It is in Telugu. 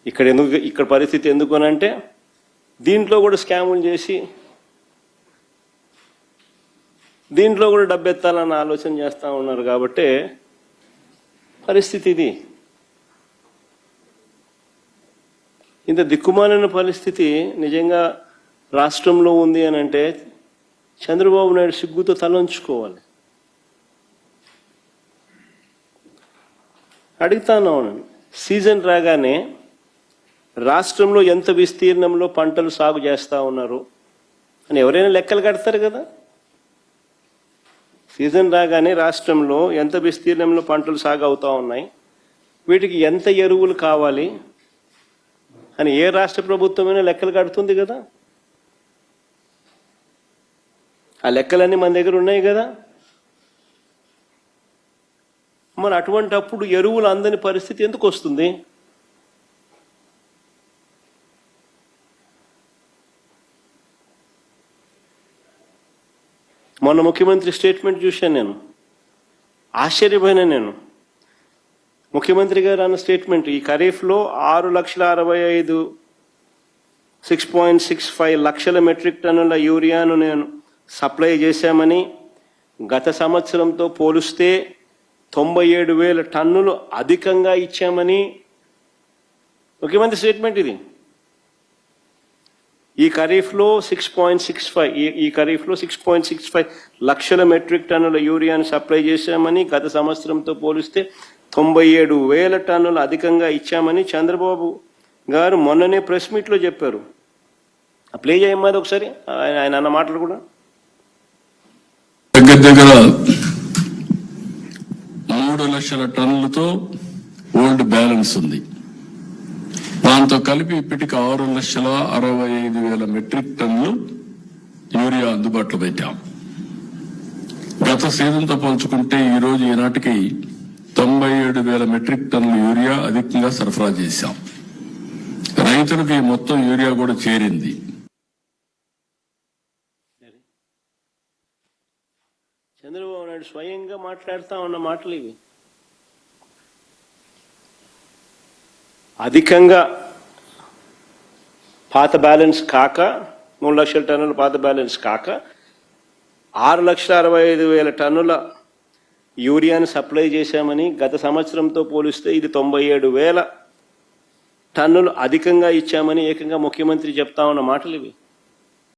ఇక్కడ పరిస్థితి ఎందుకు అంటే దీంట్లో కూడా స్కాములు చేసి దీంట్లో కూడా డబ్బెత్తాలన్న ఆలోచన చేస్తూ ఉన్నారు కాబట్టి పరిస్థితి ఇది. ఇంత దిక్కుమాలిన పరిస్థితి నిజంగా రాష్ట్రంలో ఉంది అని అంటే చంద్రబాబు నాయుడు సిగ్గుతో తలంచుకోవాలి. అడుగుతాను, సీజన్ రాగానే రాష్ట్రంలో ఎంత విస్తీర్ణంలో పంటలు సాగు చేస్తూ ఉన్నారు అని ఎవరైనా లెక్కలు కడతారు కదా. సీజన్ రాగానే రాష్ట్రంలో ఎంత విస్తీర్ణంలో పంటలు సాగు అవుతూ ఉన్నాయి, వీటికి ఎంత ఎరువులు కావాలి అని ఏ రాష్ట్ర ప్రభుత్వమైనా లెక్కలు కడుతుంది కదా. ఆ లెక్కలన్నీ మన దగ్గర ఉన్నాయి కదా. మరి అటువంటి అప్పుడు ఎరువులు అందని పరిస్థితి ఎందుకు వస్తుంది? మొన్న ముఖ్యమంత్రి స్టేట్మెంట్ చూశాను, నేను ఆశ్చర్యపోయినా. నేను ముఖ్యమంత్రి గారు అన్న స్టేట్మెంట్, ఈ ఖరీఫ్లో 6,65,000 6.65 లక్షల మెట్రిక్ టన్నుల యూరియాను నేను సప్లై చేశామని, గత సంవత్సరంతో పోలిస్తే 97,000 టన్నులు అధికంగా ఇచ్చామని ముఖ్యమంత్రి స్టేట్మెంట్ ఇది. ఈ ఖరీఫ్లో 6.65 లక్షల మెట్రిక్ టన్నుల యూరియాను సప్లై చేశామని, గత సంవత్సరంతో పోలిస్తే 97,000 టన్నులు అధికంగా ఇచ్చామని చంద్రబాబు గారు మొన్ననే ప్రెస్ మీట్లో చెప్పారు. ప్లే చేయమ్మది ఒకసారి ఆయన అన్న మాటలు కూడా. దగ్గర 3 లక్షల టన్నులతో ఓల్డ్ బ్యాలెన్స్ ఉంది. దాంతో కలిపి ఇప్పటికి 6,65,000 మెట్రిక్ టన్నులు యూరియా అందుబాటులో పెట్టాం. గత సీజన్తో పోల్చుకుంటే ఈ రోజు ఈనాటికి 97,000 మెట్రిక్ టన్నుల యూరియా అధికంగా సరఫరా చేశాం. రైతులకు ఈ మొత్తం యూరియా కూడా చేరింది. చంద్రబాబు నాయుడు స్వయంగా మాట్లాడుతూ ఉన్న మాటలు ఇవి. అధికంగా పాత బ్యాలెన్స్ కాక 3 లక్షల టన్నుల పాత బ్యాలెన్స్ కాక 6,65,000 టన్నుల యూరియాను సప్లై చేశామని, గత సంవత్సరంతో పోలిస్తే ఇది 97,000 టన్నులు అధికంగా ఇచ్చామని ఏకంగా ముఖ్యమంత్రి చెప్తా ఉన్న మాటలు ఇవి.